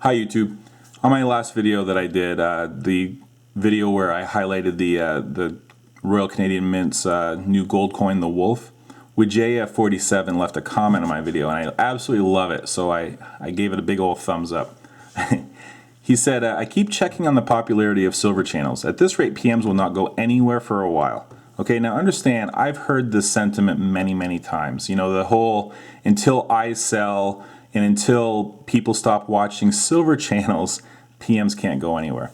Hi YouTube. On my last video that I did, the video where I highlighted the Royal Canadian Mint's new gold coin, the Wolf, with JF47 left a comment on my video, and I absolutely love it, so I gave it a big old thumbs up. He said, I keep checking on the popularity of silver channels. At this rate, PMs will not go anywhere for a while. Okay, now understand, I've heard this sentiment many times. You know, the whole until I sell and until people stop watching silver channels, PMs can't go anywhere.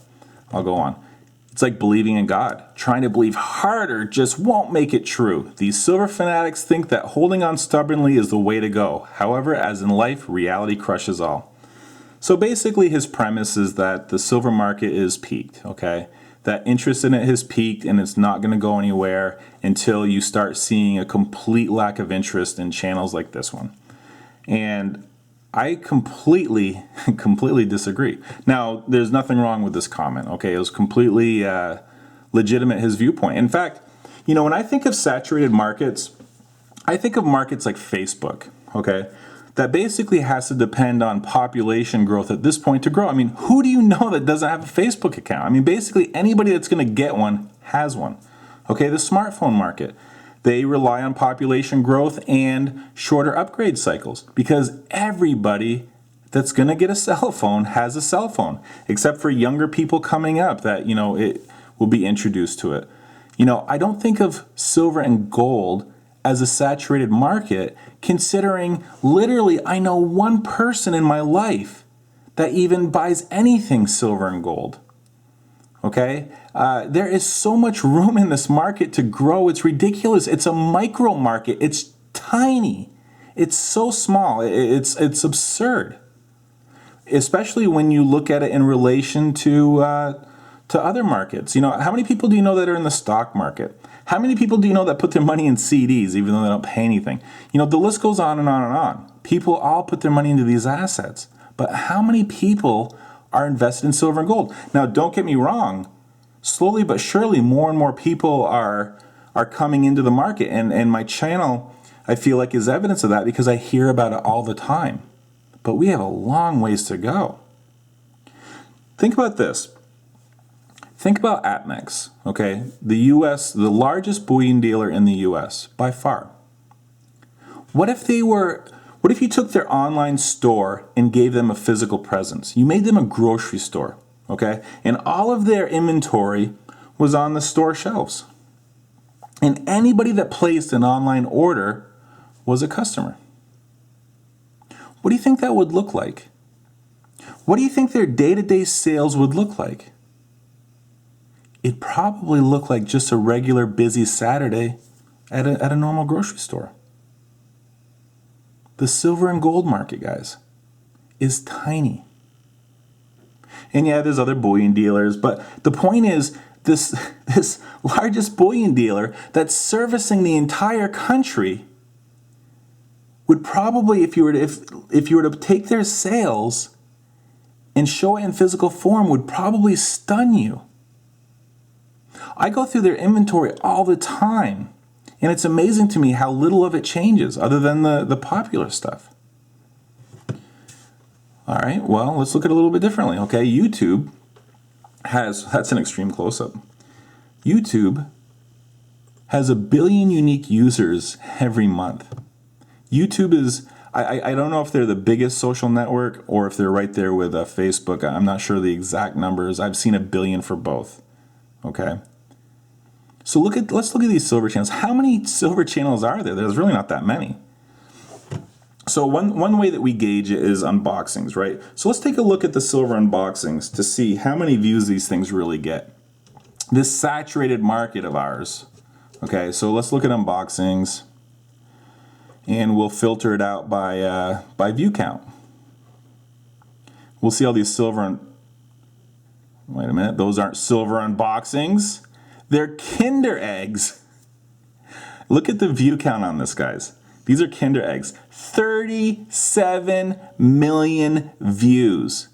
I'll go on. It's like believing in God. Trying to believe harder just won't make it true. These silver fanatics think that holding on stubbornly is the way to go. However, as in life, reality crushes all. So basically his premise is that the silver market is peaked, okay? That interest in it has peaked and it's not going to go anywhere until you start seeing a complete lack of interest in channels like this one. And I completely disagree. Now, there's nothing wrong with this comment, okay? It was completely legitimate, his viewpoint. In fact, you know, when I think of saturated markets, I think of markets like Facebook, okay? That basically has to depend on population growth at this point to grow. I mean, who do you know that doesn't have a Facebook account? I mean, basically anybody that's going to get one has one. Okay, the smartphone market. They rely on population growth and shorter upgrade cycles because everybody that's going to get a cell phone has a cell phone, except for younger people coming up that, you know, it will be introduced to it. You know, I don't think of silver and gold as a saturated market, considering literally I know one person in my life that even buys anything silver and gold. Okay? There is so much room in this market to grow. It's ridiculous. It's a micro market. It's tiny. It's so small. It's absurd. Especially when you look at it in relation to other markets. You know, how many people do you know that are in the stock market? How many people do you know that put their money in CDs even though they don't pay anything? You know, the list goes on and on and on. People all put their money into these assets. But how many people are invested in silver and gold? Now, don't get me wrong. Slowly but surely, more and more people are coming into the market. And my channel, I feel like, is evidence of that because I hear about it all the time. But we have a long ways to go. Think about this. Think about APMEX, okay? The U.S., the largest bullion dealer in the U.S., by far. What if you took their online store and gave them a physical presence? You made them a grocery store, okay? And all of their inventory was on the store shelves. And anybody that placed an online order was a customer. What do you think that would look like? What do you think their day-to-day sales would look like? It'd probably look like just a regular busy Saturday at a normal grocery store. The silver and gold market, guys, is tiny. And yeah, there's other bullion dealers, but the point is this largest bullion dealer that's servicing the entire country would probably, if you were to take their sales and show it in physical form, would probably stun you. I go through their inventory all the time, and it's amazing to me how little of it changes other than the popular stuff. All right, well, let's look at it a little bit differently, okay? YouTube that's an extreme close-up. YouTube has 1 billion unique users every month. YouTube is, I don't know if they're the biggest social network or if they're right there with Facebook. I'm not sure the exact numbers. I've seen 1 billion for both, okay? So let's look at these silver channels. How many silver channels are there? There's really not that many. So one way that we gauge it is unboxings, right? So let's take a look at the silver unboxings to see how many views these things really get. This saturated market of ours. Okay, so let's look at unboxings, and we'll filter it out by view count. We'll see all these silver. Wait a minute, those aren't silver unboxings. They're Kinder eggs. Look at the view count on this, guys. These are Kinder eggs. 37 million views.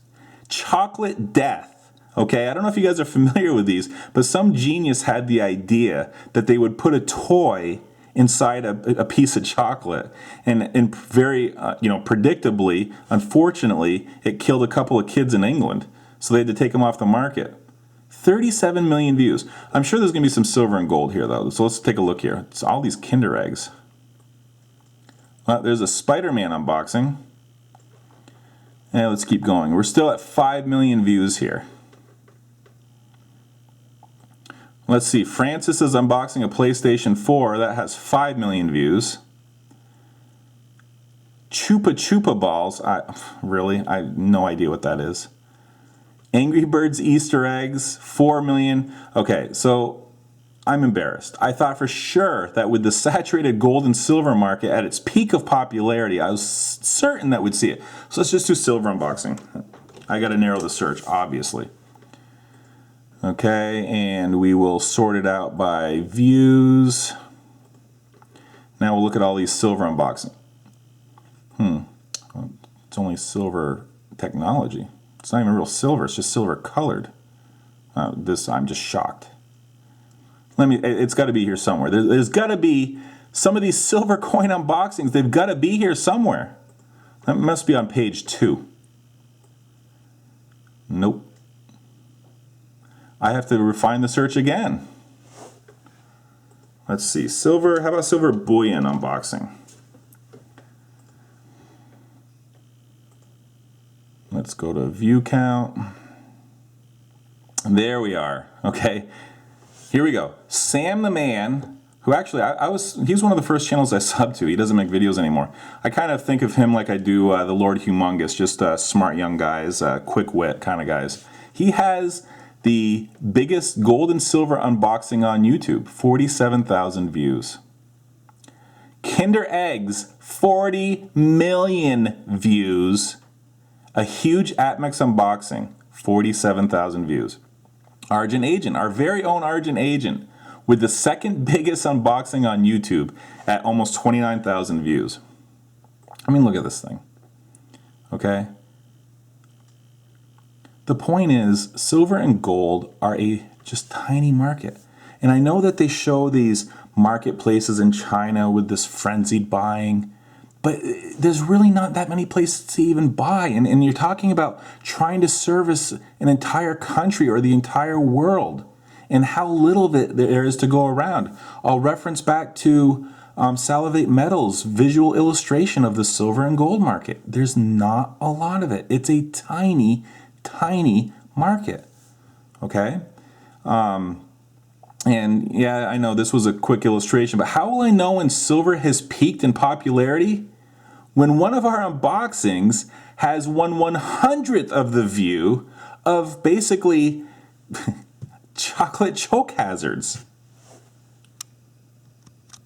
Chocolate death. Okay, I don't know if you guys are familiar with these, but some genius had the idea that they would put a toy inside a piece of chocolate. And very, predictably, unfortunately, it killed a couple of kids in England. So they had to take them off the market. 37 million views. I'm sure there's going to be some silver and gold here, though. So let's take a look here. It's all these Kinder Eggs. There's a Spider-Man unboxing. And let's keep going. We're still at 5 million views here. Let's see. Francis is unboxing a PlayStation 4. That has 5 million views. Chupa Chupa Balls. Really? I have no idea what that is. Angry Birds Easter eggs, 4 million. Okay, so I'm embarrassed. I thought for sure that with the saturated gold and silver market at its peak of popularity, I was certain that we'd see it. So let's just do silver unboxing. I got to narrow the search, obviously. Okay, and we will sort it out by views. Now we'll look at all these silver unboxing. It's only silver technology. It's not even real silver, it's just silver colored. I'm just shocked. It's got to be here somewhere. There's got to be some of these silver coin unboxings. They've got to be here somewhere. That must be on page 2. Nope. I have to refine the search again. Let's see. Silver, how about silver bullion unboxing? Let's go to view count. There we are. Okay. Here we go. Sam the Man, who actually he's one of the first channels I subbed to. He doesn't make videos anymore. I kind of think of him like I do the Lord Humongous, just smart young guys, quick wit kind of guys. He has the biggest gold and silver unboxing on YouTube, 47,000 views. Kinder Eggs, 40 million views. A huge APMEX unboxing, 47,000 views. Argent Agent, our very own Argent Agent, with the second biggest unboxing on YouTube at almost 29,000 views. I mean, look at this thing. Okay? The point is, silver and gold are a just tiny market. And I know that they show these marketplaces in China with this frenzied buying, but there's really not that many places to even buy. And you're talking about trying to service an entire country or the entire world, and how little of it there is to go around. I'll reference back to Salivate Metals' visual illustration of the silver and gold market. There's not a lot of it. It's a tiny, tiny market. Okay? And yeah, I know this was a quick illustration, but how will I know when silver has peaked in popularity? When one of our unboxings has 1/100th of the view of basically chocolate choke hazards.